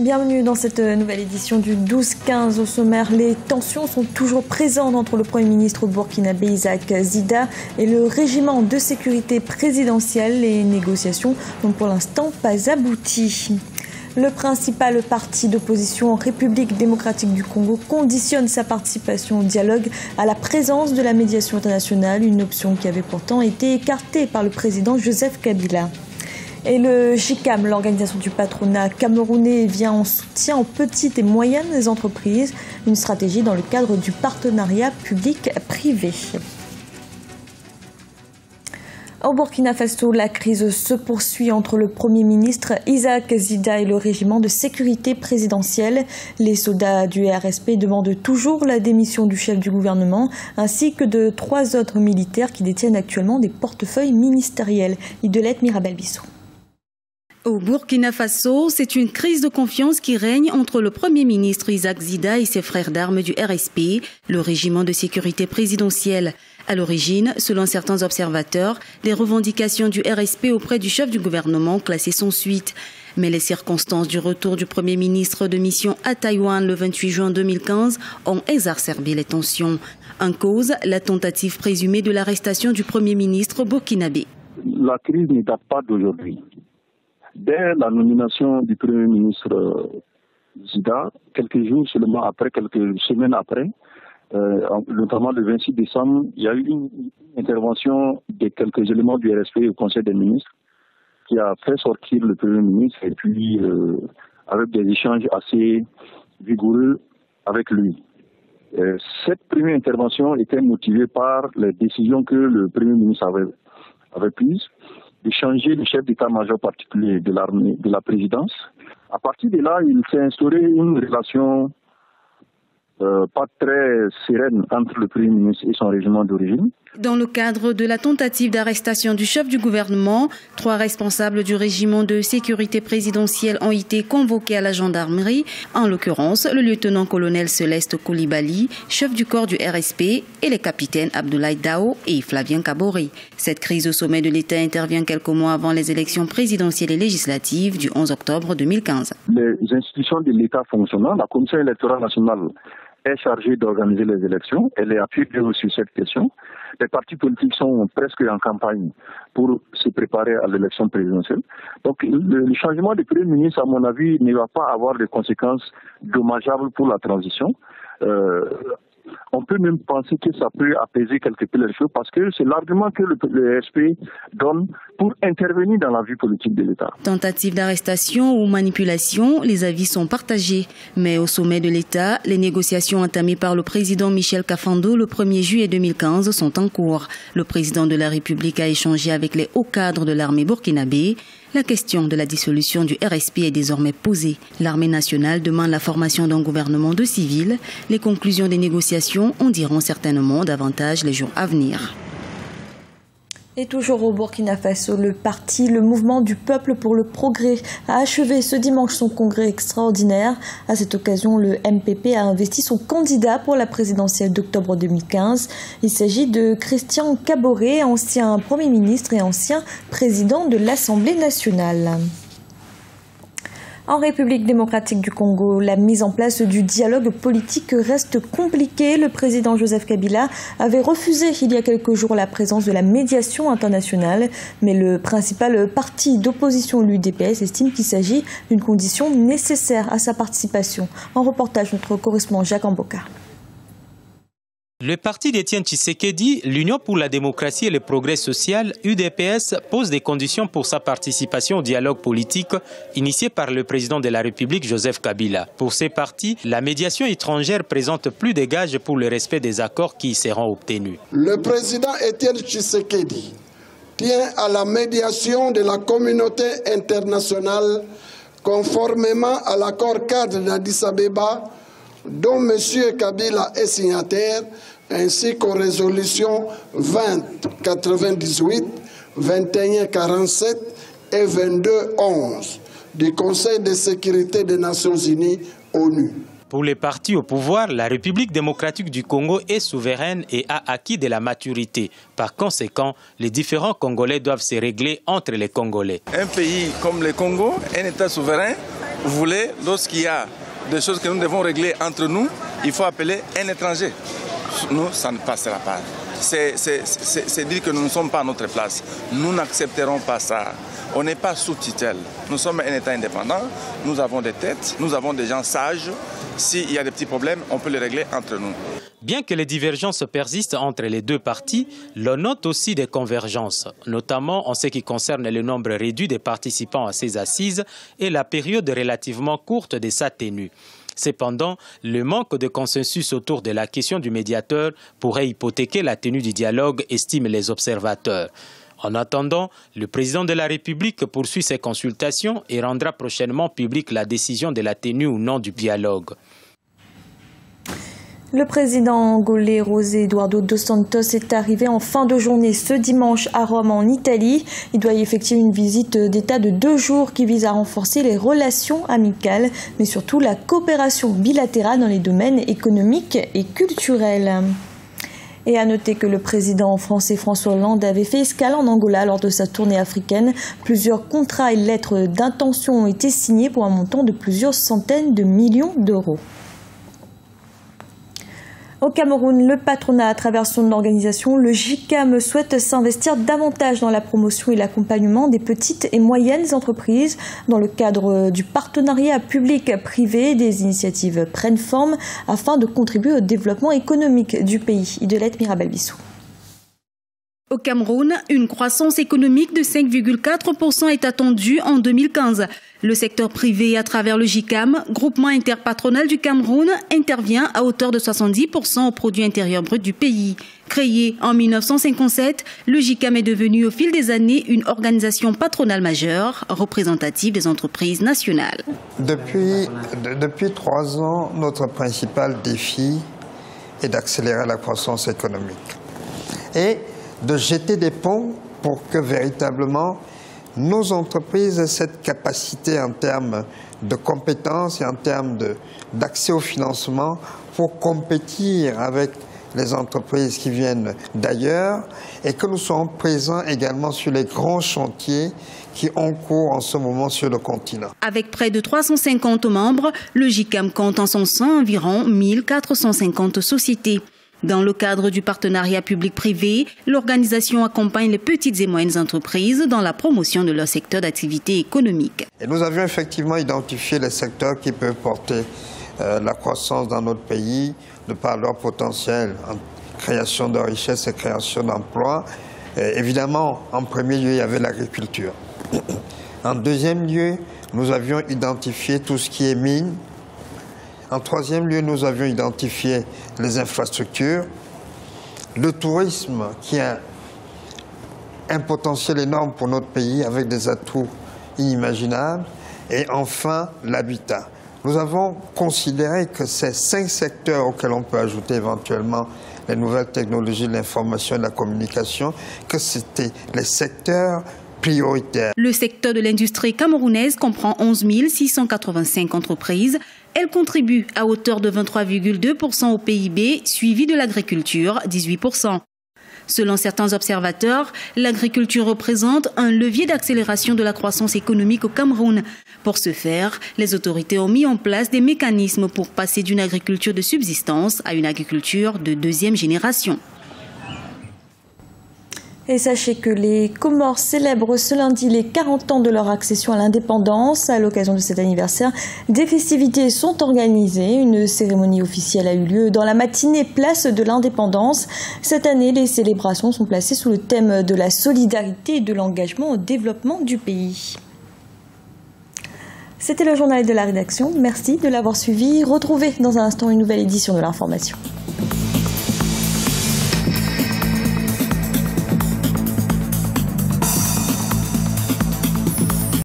Bienvenue dans cette nouvelle édition du 12-15. Au sommaire, les tensions sont toujours présentes entre le Premier ministre burkinabé Isaac Zida et le régiment de sécurité présidentielle. Les négociations n'ont pour l'instant pas abouti. Le principal parti d'opposition, République démocratique du Congo, conditionne sa participation au dialogue à la présence de la médiation internationale, une option qui avait pourtant été écartée par le président Joseph Kabila. Et le JICAM, l'organisation du patronat camerounais, vient en soutien aux petites et moyennes entreprises, une stratégie dans le cadre du partenariat public-privé. Au Burkina Faso, la crise se poursuit entre le Premier ministre Isaac Zida et le régiment de sécurité présidentielle. Les soldats du RSP demandent toujours la démission du chef du gouvernement ainsi que de 3 autres militaires qui détiennent actuellement des portefeuilles ministériels. Idelette Mirabel-Bissot. Au Burkina Faso, c'est une crise de confiance qui règne entre le Premier ministre Isaac Zida et ses frères d'armes du RSP, le régiment de sécurité présidentielle. À l'origine, selon certains observateurs, les revendications du RSP auprès du chef du gouvernement classées sans suite. Mais les circonstances du retour du Premier ministre de mission à Taïwan le 28 juin 2015 ont exacerbé les tensions. En cause, la tentative présumée de l'arrestation du Premier ministre burkinabé. La crise ne date pas d'aujourd'hui. Dès la nomination du Premier ministre Zida, quelques jours seulement après, quelques semaines après, notamment le 26 décembre, il y a eu une intervention de quelques éléments du RSP au Conseil des ministres qui a fait sortir le Premier ministre et puis avec des échanges assez vigoureux avec lui. Cette première intervention était motivée par les décisions que le Premier ministre avait prises de changer le chef d'état-major particulier de l'armée, de la présidence. À partir de là, il s'est instauré une relation pas très sereine entre le Premier ministre et son régiment d'origine. Dans le cadre de la tentative d'arrestation du chef du gouvernement, 3 responsables du régiment de sécurité présidentielle ont été convoqués à la gendarmerie, en l'occurrence le lieutenant-colonel Céleste Koulibaly, chef du corps du RSP, et les capitaines Abdoulaye Dao et Flavien Kabori. Cette crise au sommet de l'État intervient quelques mois avant les élections présidentielles et législatives du 11 octobre 2015. Les institutions de l'État fonctionnant, la Commission électorale nationale est chargée d'organiser les élections. Elle est appuyée sur cette question. Les partis politiques sont presque en campagne pour se préparer à l'élection présidentielle. Donc le changement de Premier ministre, à mon avis, ne va pas avoir de conséquences dommageables pour la transition. On peut même penser que ça peut apaiser quelque peu les choses parce que c'est l'argument que le RSP donne pour intervenir dans la vie politique de l'État. Tentative d'arrestation ou manipulation, les avis sont partagés. Mais au sommet de l'État, les négociations entamées par le président Michel Kafando le 1er juillet 2015 sont en cours. Le président de la République a échangé avec les hauts cadres de l'armée burkinabé. La question de la dissolution du RSP est désormais posée. L'armée nationale demande la formation d'un gouvernement de civils. Les conclusions des négociations en diront certainement davantage les jours à venir. Et toujours au Burkina Faso, le mouvement du peuple pour le progrès a achevé ce dimanche son congrès extraordinaire. À cette occasion, le MPP a investi son candidat pour la présidentielle d'octobre 2015. Il s'agit de Christian Kaboré, ancien Premier ministre et ancien président de l'Assemblée nationale. En République démocratique du Congo, la mise en place du dialogue politique reste compliquée. Le président Joseph Kabila avait refusé il y a quelques jours la présence de la médiation internationale. Mais le principal parti d'opposition, l'UDPS, estime qu'il s'agit d'une condition nécessaire à sa participation. En reportage, notre correspondant Jacques Amboka. Le parti d'Étienne Tshisekedi, l'Union pour la démocratie et le progrès social, UDPS, pose des conditions pour sa participation au dialogue politique initié par le président de la République, Joseph Kabila. Pour ces partis, la médiation étrangère présente plus de gages pour le respect des accords qui y seront obtenus. Le président Étienne Tshisekedi tient à la médiation de la communauté internationale conformément à l'accord cadre d'Addis Abeba dont M. Kabila est signataire, ainsi qu'aux résolutions 2098, 2147 et 2211 du Conseil de sécurité des Nations Unies, ONU. Pour les partis au pouvoir, la République démocratique du Congo est souveraine et a acquis de la maturité. Par conséquent, les différends congolais doivent se régler entre les Congolais. Un pays comme le Congo, un État souverain, vous voulez, lorsqu'il y a des choses que nous devons régler entre nous, il faut appeler un étranger. Nous, ça ne passera pas. C'est dire que nous ne sommes pas à notre place. Nous n'accepterons pas ça. On n'est pas sous tutelle. Nous sommes un État indépendant. Nous avons des têtes, nous avons des gens sages. S'il y a des petits problèmes, on peut les régler entre nous. Bien que les divergences persistent entre les deux parties, l'on note aussi des convergences, notamment en ce qui concerne le nombre réduit de participants à ces assises et la période relativement courte de sa tenue. Cependant, le manque de consensus autour de la question du médiateur pourrait hypothéquer la tenue du dialogue, estiment les observateurs. En attendant, le président de la République poursuit ses consultations et rendra prochainement publique la décision de la tenue ou non du dialogue. Le président angolais José Eduardo dos Santos est arrivé en fin de journée ce dimanche à Rome en Italie. Il doit y effectuer une visite d'État de 2 jours qui vise à renforcer les relations amicales, mais surtout la coopération bilatérale dans les domaines économiques et culturels. Et à noter que le président français François Hollande avait fait escale en Angola lors de sa tournée africaine. Plusieurs contrats et lettres d'intention ont été signés pour un montant de plusieurs centaines de millions d'euros. Au Cameroun, le patronat, à travers son organisation, le JICAM, souhaite s'investir davantage dans la promotion et l'accompagnement des petites et moyennes entreprises. Dans le cadre du partenariat public-privé, des initiatives prennent forme afin de contribuer au développement économique du pays. Idelette Mirabel-Bissou. Au Cameroun, une croissance économique de 5,4% est attendue en 2015. Le secteur privé, à travers le JICAM, groupement interpatronal du Cameroun, intervient à hauteur de 70% au produit intérieur brut du pays. Créé en 1957, le JICAM est devenu au fil des années une organisation patronale majeure, représentative des entreprises nationales. Depuis 3 ans, notre principal défi est d'accélérer la croissance économique et de jeter des ponts pour que véritablement nos entreprises aient cette capacité en termes de compétences et en termes d'accès au financement pour compétir avec les entreprises qui viennent d'ailleurs et que nous soyons présents également sur les grands chantiers qui ont cours en ce moment sur le continent. Avec près de 350 membres, le JICAM compte en son sein environ 1450 sociétés. Dans le cadre du partenariat public-privé, l'organisation accompagne les petites et moyennes entreprises dans la promotion de leur secteur d'activité économique. Et nous avions effectivement identifié les secteurs qui peuvent porter la croissance dans notre pays, de par leur potentiel en création de richesses et création d'emplois. Évidemment, en premier lieu, il y avait l'agriculture. En deuxième lieu, nous avions identifié tout ce qui est mines. En troisième lieu, nous avions identifié les infrastructures, le tourisme qui a un potentiel énorme pour notre pays avec des atouts inimaginables et enfin l'habitat. Nous avons considéré que ces 5 secteurs auxquels on peut ajouter éventuellement les nouvelles technologies de l'information et de la communication, que c'était les secteurs prioritaires. Le secteur de l'industrie camerounaise comprend 11 685 entreprises. Elle contribue à hauteur de 23,2% au PIB, suivi de l'agriculture, 18%. Selon certains observateurs, l'agriculture représente un levier d'accélération de la croissance économique au Cameroun. Pour ce faire, les autorités ont mis en place des mécanismes pour passer d'une agriculture de subsistance à une agriculture de 2e génération. Et sachez que les Comores célèbrent ce lundi les 40 ans de leur accession à l'indépendance. À l'occasion de cet anniversaire, des festivités sont organisées. Une cérémonie officielle a eu lieu dans la matinée place de l'indépendance. Cette année, les célébrations sont placées sous le thème de la solidarité et de l'engagement au développement du pays. C'était le journal de la rédaction. Merci de l'avoir suivi. Retrouvez dans un instant une nouvelle édition de l'information.